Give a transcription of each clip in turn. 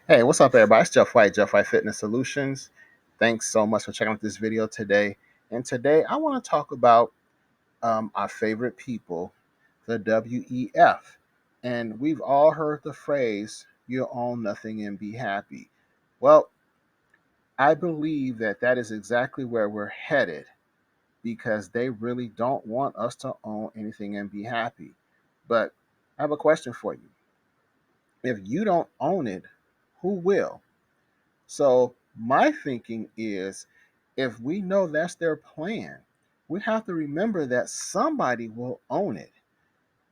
Hey, what's up, everybody? It's Jeff White Fitness Solutions. Thanks so much for checking out this video today. And today I want to talk about our favorite people, the WEF. And we've all heard the phrase, you own nothing and be happy. Well, I believe that that is exactly where we're headed because they really don't want us to own anything and be happy. But I have a question for you. If you don't own it, who will? So my thinking is if we know that's their plan, we have to remember that somebody will own it.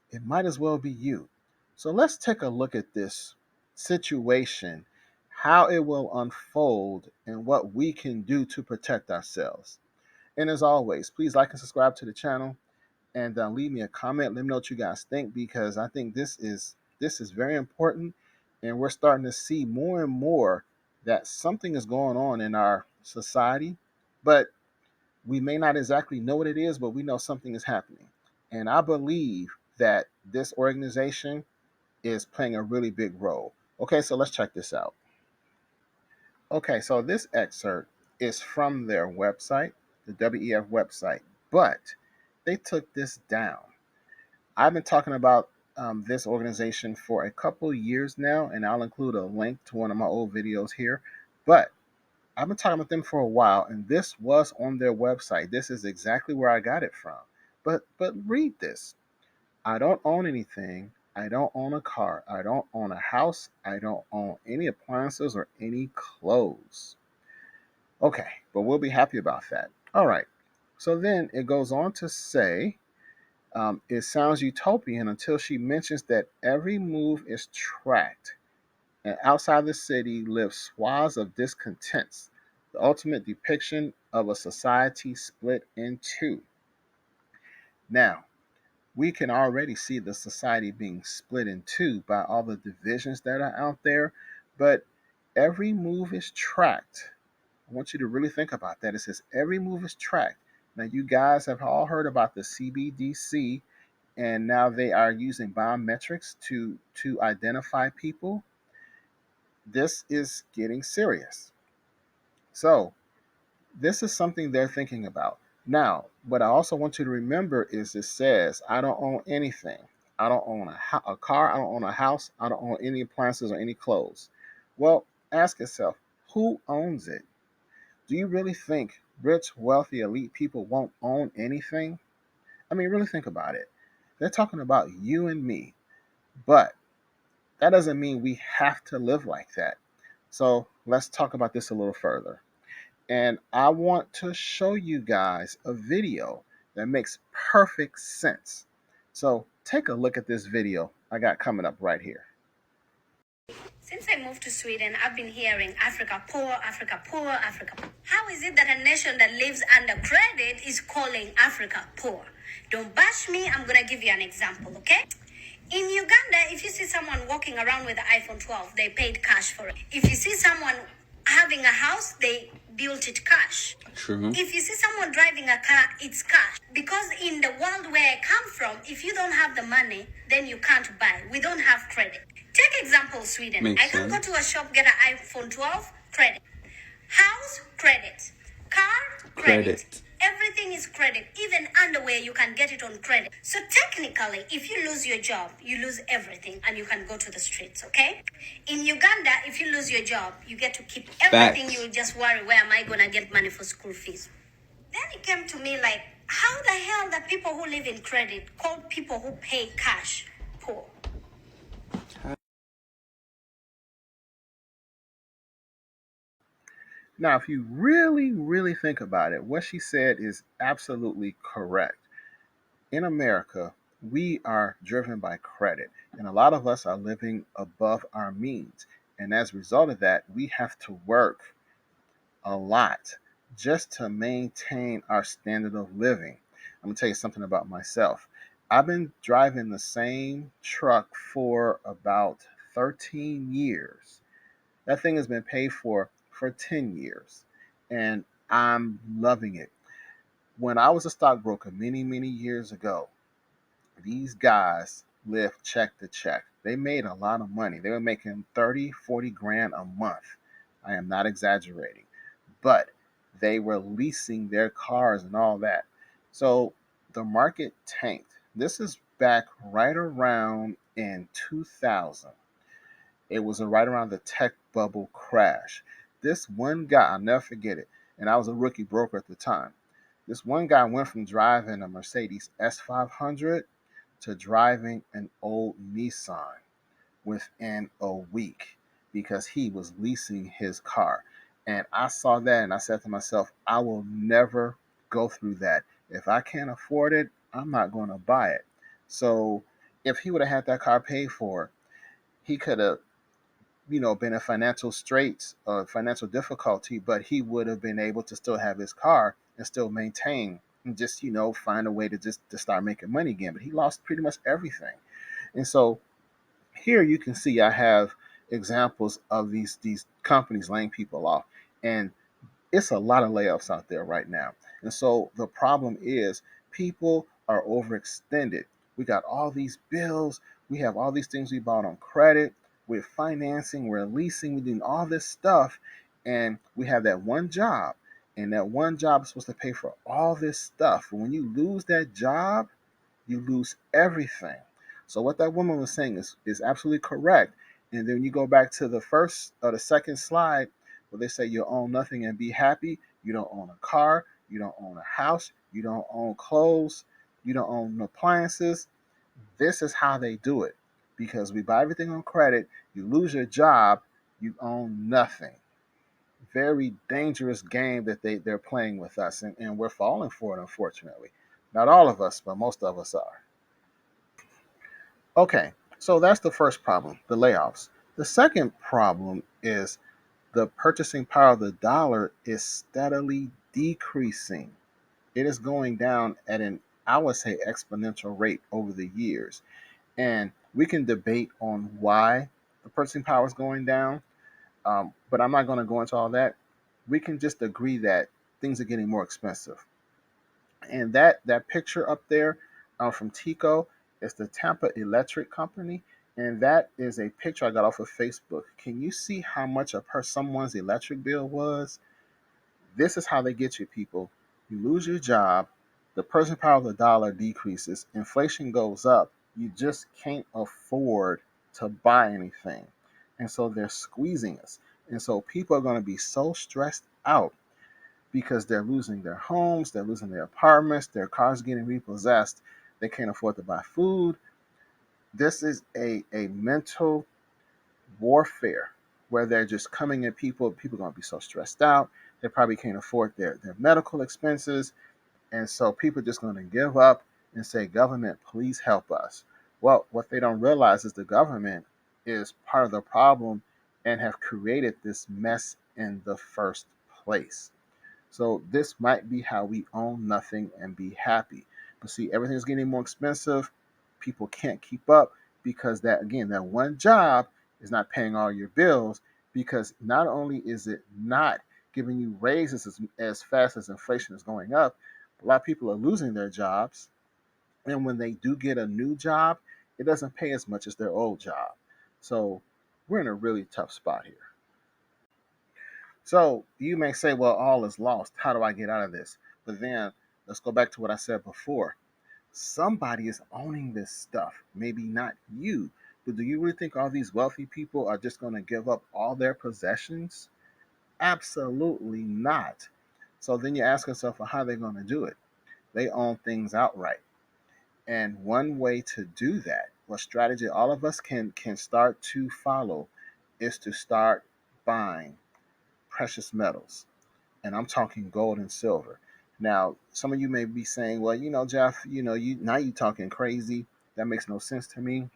It might as well be you. So let's take a look at this situation, how it will unfold, and what we can do to protect ourselves. And as always, please like and subscribe to the channel and leave me a comment. Let me know what you guys think because I think this is very important, and we're starting to see more and more that something is going on in our society, but we may not exactly know what it is, but we know something is happening. And I believe that this organization is playing a really big role. Okay, so let's check this out. Okay, so this excerpt is from their website, the WEF website, but they took this down. I've been talking about this organization for a couple years now, and I'll include a link to one of my old videos here. But I've been talking with them for a while, and this was on their website. This is exactly where I got it from. But read this. I don't own anything. I don't own a car. I don't own a house. I don't own any appliances or any clothes. Okay, but we'll be happy about that. All right. So then it goes on to say, it sounds utopian until she mentions that every move is tracked, and outside the city live swaths of discontents, the ultimate depiction of a society split in two. Now, we can already see the society being split in two by all the divisions that are out there, but every move is tracked. I want you to really think about that. It says every move is tracked. Now, you guys have all heard about the CBDC, and now they are using biometrics to identify people. This is getting serious. So this is something they're thinking about. Now, what I also want you to remember is it says I don't own anything. I don't own a car. I don't own a house. I don't own any appliances or any clothes. Well, ask yourself, who owns it? Do you really think rich, wealthy, elite people won't own anything? I mean, really think about it. They're talking about you and me, but that doesn't mean we have to live like that. So let's talk about this a little further. And I want to show you guys a video that makes perfect sense. So take a look at this video I got coming up right here. Since I moved to Sweden, I've been hearing Africa poor, Africa poor, Africa poor. How is it that a nation that lives under credit is calling Africa poor? Don't bash me, I'm gonna give you an example, okay? In Uganda, if you see someone walking around with the iPhone 12, they paid cash for it. If you see someone having a house, they built it cash. True. If you see someone driving a car, it's cash. Because in the world where I come from, if you don't have the money, then you can't buy. We don't have credit. Take example Sweden. Makes I can sense. Go to a shop, get an iPhone 12, credit. House, credit. Car, credit. Everything is credit. Even underwear, you can get it on credit. So technically, if you lose your job, you lose everything and you can go to the streets, okay? In Uganda, if you lose your job, you get to keep everything. Facts. You'll just worry, where am I going to get money for school fees? Then it came to me like, how the hell that people who live in credit call people who pay cash poor? Now, if you really think about it, what she said is absolutely correct. In America, we are driven by credit, and a lot of us are living above our means. And as a result of that, we have to work a lot just to maintain our standard of living. I'm gonna tell you something about myself. I've been driving the same truck for about 13 years. That thing has been paid for 10 years, and I'm loving it. When I was a stockbroker many years ago, these guys lived check to check. They made a lot of money. They were making 30, 40 grand a month. I am not exaggerating. But they were leasing their cars and all that. So the market tanked. This is back right around in 2000. It was right around the tech bubble crash. This one guy, I'll never forget it, and I was a rookie broker at the time. This one guy went from driving a Mercedes S500 to driving an old Nissan within a week because he was leasing his car. And I saw that and I said to myself, I will never go through that. If I can't afford it, I'm not going to buy it. So if he would have had that car paid for, he could have, been in financial straits or financial difficulty, but he would have been able to still have his car and still maintain and just, find a way to start making money again. But he lost pretty much everything. And so here you can see I have examples of these companies laying people off. And it's a lot of layoffs out there right now. And so the problem is people are overextended. We got all these bills, we have all these things we bought on credit, we're financing, we're leasing, we're doing all this stuff, and we have that one job. And that one job is supposed to pay for all this stuff. And when you lose that job, you lose everything. So what that woman was saying is absolutely correct. And then when you go back to the first or the second slide where they say you own nothing and be happy, you don't own a car, you don't own a house, you don't own clothes, you don't own appliances. This is how they do it. Because we buy everything on credit, you lose your job, you own nothing. Very dangerous game that they're playing with us, and we're falling for it, unfortunately. Not all of us, but most of us are. Okay, so that's the first problem, the layoffs. The second problem is the purchasing power of the dollar is steadily decreasing. It is going down at an, I would say, exponential rate over the years. And we can debate on why the purchasing power is going down, but I'm not going to go into all that. We can just agree that things are getting more expensive. And that picture up there from Tico is the Tampa Electric Company, and that is a picture I got off of Facebook. Can you see how much of her someone's electric bill was? This is how they get you, people. You lose your job, the purchasing power of the dollar decreases, inflation goes up. You just can't afford to buy anything, and so they're squeezing us. And so people are going to be so stressed out because they're losing their homes, they're losing their apartments, their cars getting repossessed, they can't afford to buy food. This is a mental warfare where they're just coming at people. People are going to be so stressed out. They probably can't afford their medical expenses. And so people are just going to give up and say, government, please help us. Well, what they don't realize is the government is part of the problem and have created this mess in the first place. So this might be how we own nothing and be happy. But see, everything's getting more expensive. People can't keep up because that again, that one job is not paying all your bills because not only is it not giving you raises as fast as inflation is going up, a lot of people are losing their jobs. And when they do get a new job, it doesn't pay as much as their old job. So we're in a really tough spot here. So you may say, well, all is lost. How do I get out of this? But then let's go back to what I said before. Somebody is owning this stuff. Maybe not you. But do you really think all these wealthy people are just going to give up all their possessions? Absolutely not. So then you ask yourself, well, how are they going to do it? They own things outright. And one way to do that, what strategy all of us can start to follow, is to start buying precious metals, and I'm talking gold and silver. Now, some of you may be saying, "Well, Jeff, you talking crazy. That makes no sense to me."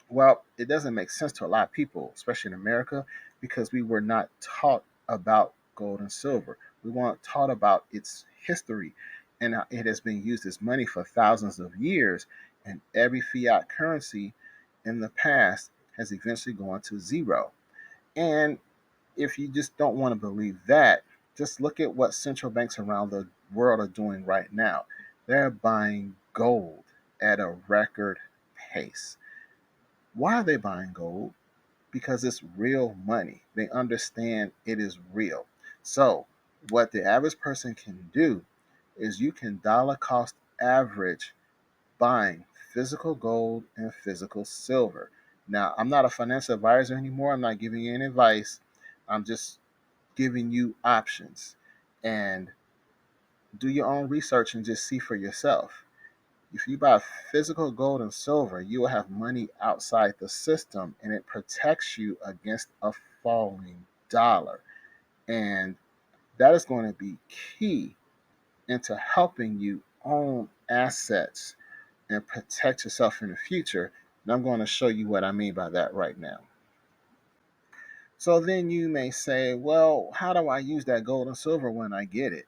Well, it doesn't make sense to a lot of people, especially in America, because we were not taught about gold and silver. We weren't taught about its history, and it has been used as money for thousands of years. And every fiat currency in the past has eventually gone to zero. And if you just don't want to believe that, just look at what central banks around the world are doing right now. They're buying gold at a record pace. Why are they buying gold? Because it's real money. They understand it is real. So, what the average person can do is you can dollar cost average buying physical gold and physical silver. Now, I'm not a financial advisor anymore. I'm not giving you any advice. I'm just giving you options. And do your own research and just see for yourself. If you buy physical gold and silver, you will have money outside the system and it protects you against a falling dollar. And that is going to be key into helping you own assets and protect yourself in the future. And I'm going to show you what I mean by that right now. So then you may say, well, how do I use that gold and silver when I get it?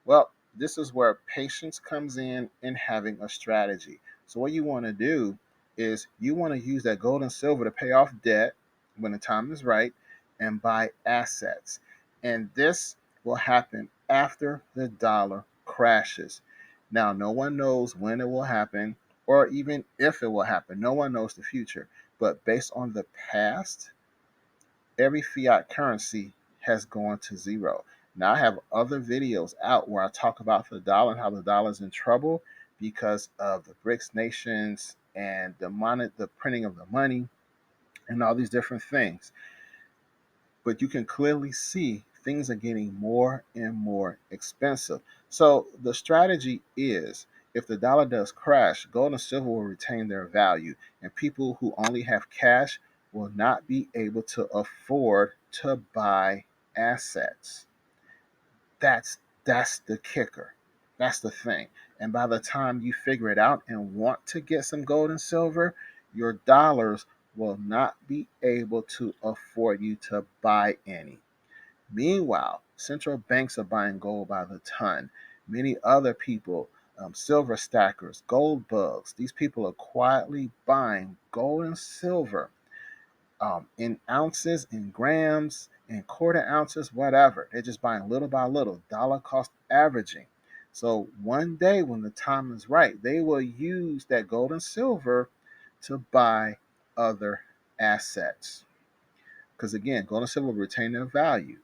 Well, this is where patience comes in having a strategy. So what you want to do is you want to use that gold and silver to pay off debt when the time is right and buy assets. And this will happen after the dollar crashes. Now, no one knows when it will happen or even if it will happen. No one knows the future. But based on the past, every fiat currency has gone to zero. Now I have other videos out where I talk about the dollar and how the dollar is in trouble because of the BRICS nations and the printing of the money and all these different things. But you can clearly see things are getting more and more expensive. So the strategy is if the dollar does crash, gold and silver will retain their value, and people who only have cash will not be able to afford to buy assets. That's the kicker. That's the thing. And by the time you figure it out and want to get some gold and silver, your dollars will not be able to afford you to buy any. Meanwhile, central banks are buying gold by the ton. Many other people, silver stackers, gold bugs, these people are quietly buying gold and silver in ounces, in grams, in quarter ounces, whatever. They're just buying little by little, dollar cost averaging. So one day when the time is right, they will use that gold and silver to buy other assets. Because again, gold and silver will retain their value.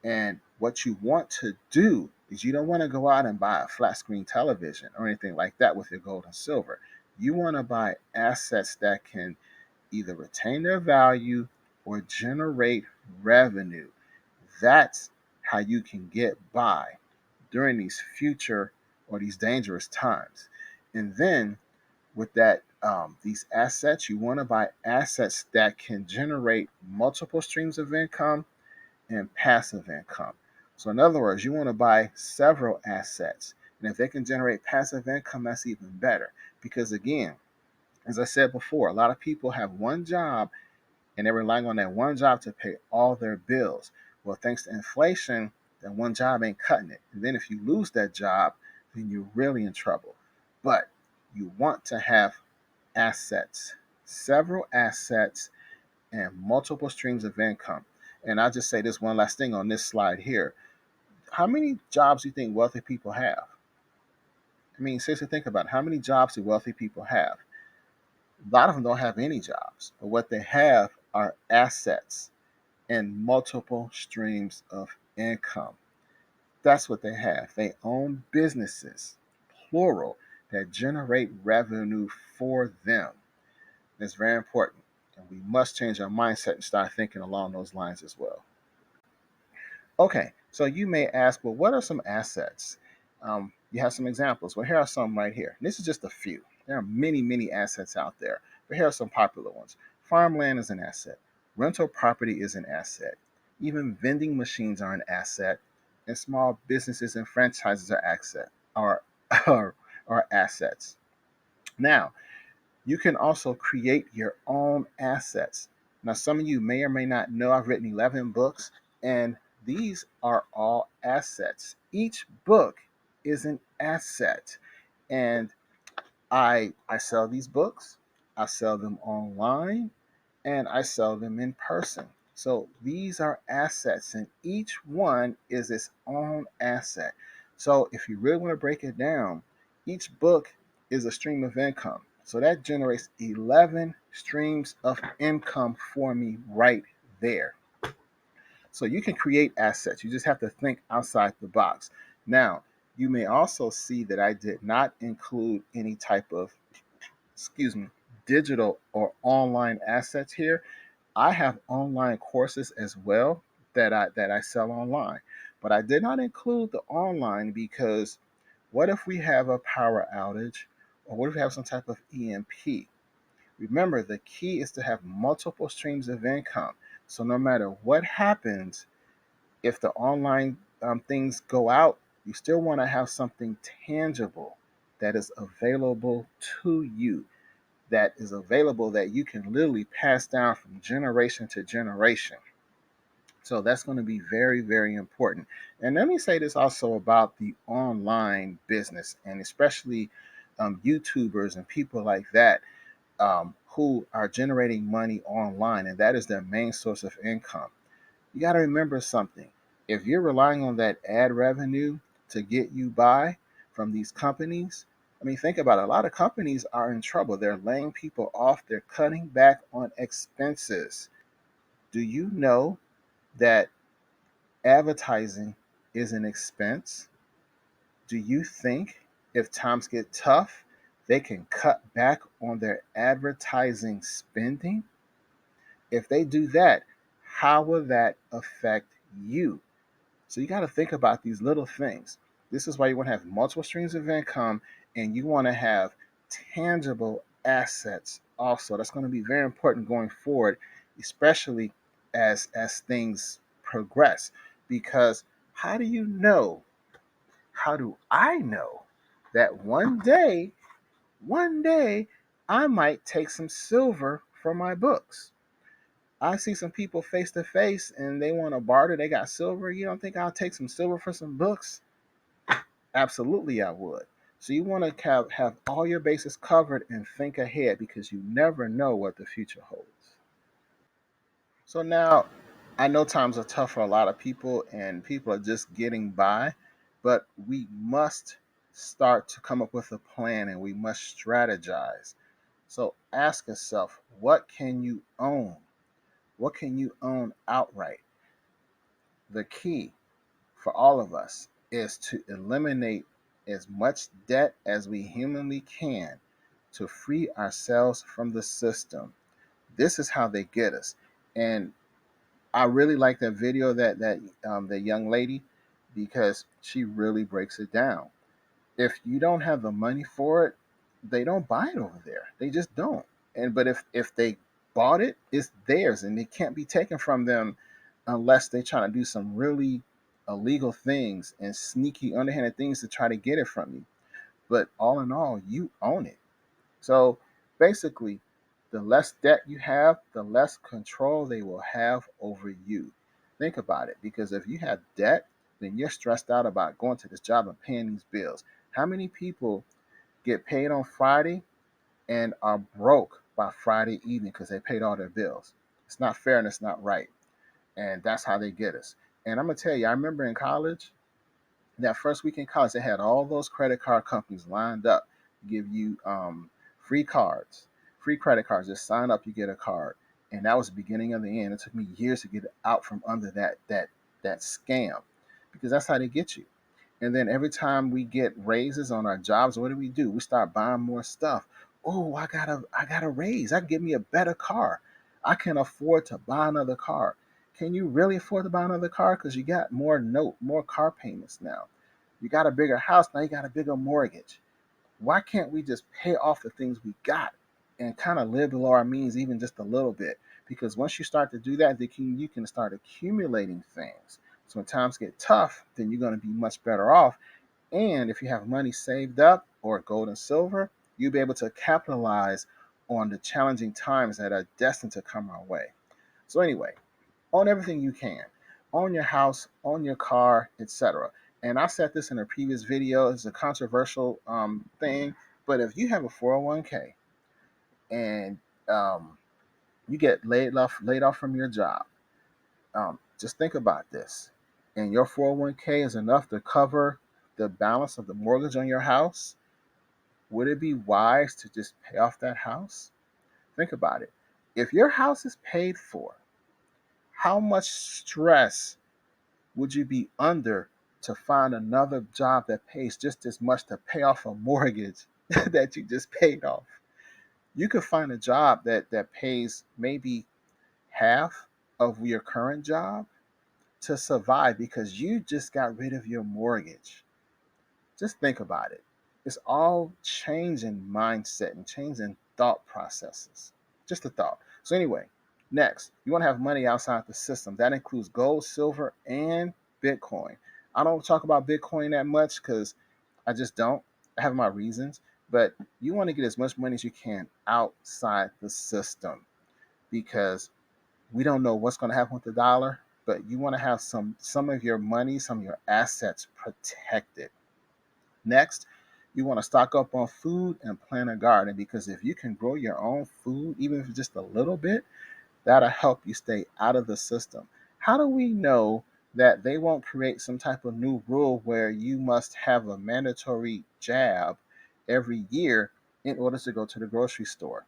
And what you want to do is you don't want to go out and buy a flat screen television or anything like that with your gold and silver. You want to buy assets that can either retain their value or generate revenue. That's how you can get by during these future or these dangerous times. And then with that, these assets, you want to buy assets that can generate multiple streams of income and passive income. So, in other words, you want to buy several assets. And if they can generate passive income, that's even better. Because, again, as I said before, a lot of people have one job and they're relying on that one job to pay all their bills. Well, thanks to inflation, that one job ain't cutting it. And then if you lose that job, then you're really in trouble. But you want to have assets, several assets, and multiple streams of income. And I'll just say this one last thing on this slide here. How many jobs do you think wealthy people have? I mean, seriously, think about it. How many jobs do wealthy people have? A lot of them don't have any jobs, but what they have are assets and multiple streams of income. That's what they have. They own businesses, plural, that generate revenue for them. That's very important. And we must change our mindset and start thinking along those lines as well. Okay, so you may ask, well, what are some assets? You have some examples. Well, here are some right here. This is just a few. There are many, many assets out there, but here are some popular ones. Farmland is an asset. Rental property is an asset. Even vending machines are an asset, and small businesses and franchises are, are, are assets. Now, you can also create your own assets. Now, some of you may or may not know I've written 11 books, and these are all assets. Each book is an asset. And I sell these books, I sell them online, and I sell them in person. So these are assets, and each one is its own asset. So if you really want to break it down, each book is a stream of income. So that generates 11 streams of income for me right there. So you can create assets. You just have to think outside the box. Now, you may also see that I did not include any type of, excuse me, digital or online assets here. I have online courses as well that I sell online. But I did not include the online because what if we have a power outage, or what if we have some type of EMP? Remember, the key is to have multiple streams of income. So no matter what happens, if the online things go out, you still want to have something tangible that is available to you, that is available that you can literally pass down from generation to generation. So that's going to be very, very important. And let me say this also about the online business, and especially YouTubers and people like that, who are generating money online, and that is their main source of income. You got to remember something. If you're relying on that ad revenue to get you by from these companies, I mean, think about it. A lot of companies are in trouble. They're laying people off, they're cutting back on expenses. Do you know that advertising is an expense? Do you think if times get tough, they can cut back on their advertising spending? If they do that, how will that affect you? So you got to think about these little things. This is why you want to have multiple streams of income, and you want to have tangible assets also. That's going to be very important going forward, especially as things progress. Because how do you know? How do I know that one day, I might take some silver for my books? I see some people face to face and they want to barter. They got silver. You don't think I'll take some silver for some books? Absolutely, I would. So you want to have all your bases covered and think ahead because you never know what the future holds. So now, I know times are tough for a lot of people and people are just getting by, but we must start to come up with a plan and we must strategize. So ask yourself, what can you own? What can you own outright? The key for all of us is to eliminate as much debt as we humanly can to free ourselves from the system. This is how they get us. And I really like that video that young lady, because she really breaks it down. If you don't have the money for it, they don't buy it over there. They just don't. And but if they bought it, it's theirs and it can't be taken from them unless they try to do some really illegal things and sneaky underhanded things to try to get it from you. But all in all, you own it. So basically, the less debt you have, the less control they will have over you. Think about it, because if you have debt, then you're stressed out about going to this job and paying these bills. How many people get paid on Friday and are broke by Friday evening because they paid all their bills? It's not fair and it's not right. And that's how they get us. And I'm going to tell you, I remember in college, that first week in college, they had all those credit card companies lined up to give you free cards, free credit cards. Just sign up, you get a card, and that was the beginning of the end. It took me years to get out from under that scam, because that's how they get you. And then every time we get raises on our jobs, what do? We start buying more stuff. Oh, I got a raise. I can get me a better car. I can afford to buy another car. Can you really afford to buy another car? Because you got more car payments now. You got a bigger house now. You got a bigger mortgage. Why can't we just pay off the things we got and kind of live below our means, even just a little bit? Because once you start to do that, you can start accumulating things. So when times get tough, then you're going to be much better off. And if you have money saved up or gold and silver, you'll be able to capitalize on the challenging times that are destined to come our way. So anyway, own everything you can. Own your house, own your car, etc. And I said this in a previous video. It's a controversial thing, but if you have a 401k and you get laid off from your job, just think about this. And your 401k is enough to cover the balance of the mortgage on your house. would it be wise to just pay off that house? Think about it. If your house is paid for, how much stress would you be under to find another job that pays just as much to pay off a mortgage that you just paid off? You could find a job that pays maybe half of your current job to survive because you just got rid of your mortgage. Just think about it. It's all changing mindset and changing thought processes. Just a thought. So, anyway, next, you want to have money outside the system. That includes gold, silver, and Bitcoin. I don't talk about Bitcoin that much because I just don't. I have my reasons. But you want to get as much money as you can outside the system because we don't know what's going to happen with the dollar. But you want to have some of your money, some of your assets protected. Next, you want to stock up on food and plant a garden because if you can grow your own food, even if it's just a little bit, that'll help you stay out of the system. How do we know that they won't create some type of new rule where you must have a mandatory jab every year in order to go to the grocery store?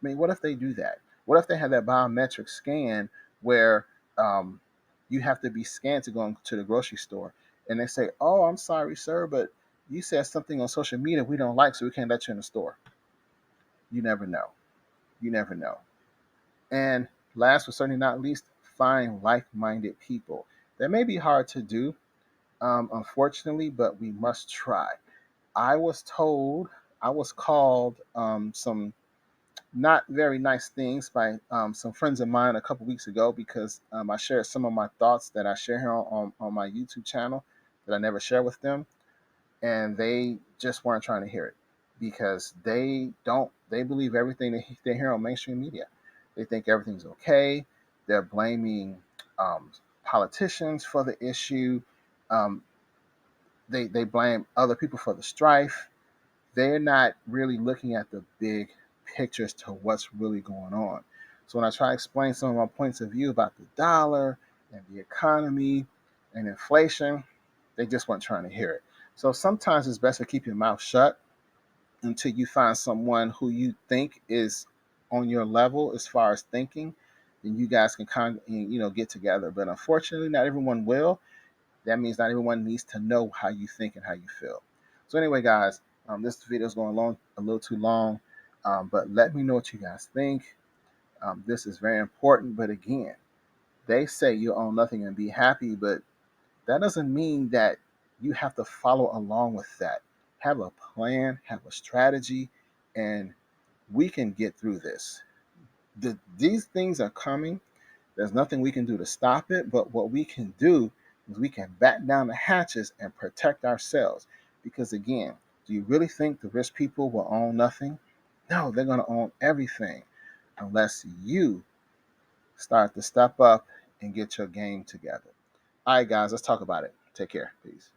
I mean, what if they do that? What if they have that biometric scan where um, you have to be scanned to go to the grocery store, and they say, "Oh, I'm sorry, sir, but you said something on social media we don't like, so we can't let you in the store." You never know. You never know. And last but certainly not least, find like-minded people. That may be hard to do, unfortunately, but we must try. I was told, I was called some not very nice things by some friends of mine a couple weeks ago because I shared some of my thoughts that I share here on my YouTube channel that I never share with them. And they just weren't trying to hear it because they believe everything they hear on mainstream media. They think everything's okay. They're blaming politicians for the issue. Um, they blame other people for the strife. They're not really looking at the big picture as to what's really going on. So when I try to explain some of my points of view about the dollar and the economy and inflation, they just weren't trying to hear it. So sometimes it's best to keep your mouth shut until you find someone who you think is on your level as far as thinking, then you guys can get together. But unfortunately, not everyone will. That means not everyone needs to know how you think and how you feel. So anyway, guys, this video is going along a little too long, but let me know what you guys think. This is very important. But again, they say you own nothing and be happy, but that doesn't mean that you have to follow along with that. Have a plan, have a strategy, and we can get through this. These things are coming. There's nothing we can do to stop it, but what we can do is we can batten down the hatches and protect ourselves. Because again, do you really think the rich people will own nothing? No, they're going to own everything unless you start to step up and get your game together. All right, guys, let's talk about it. Take care. Peace.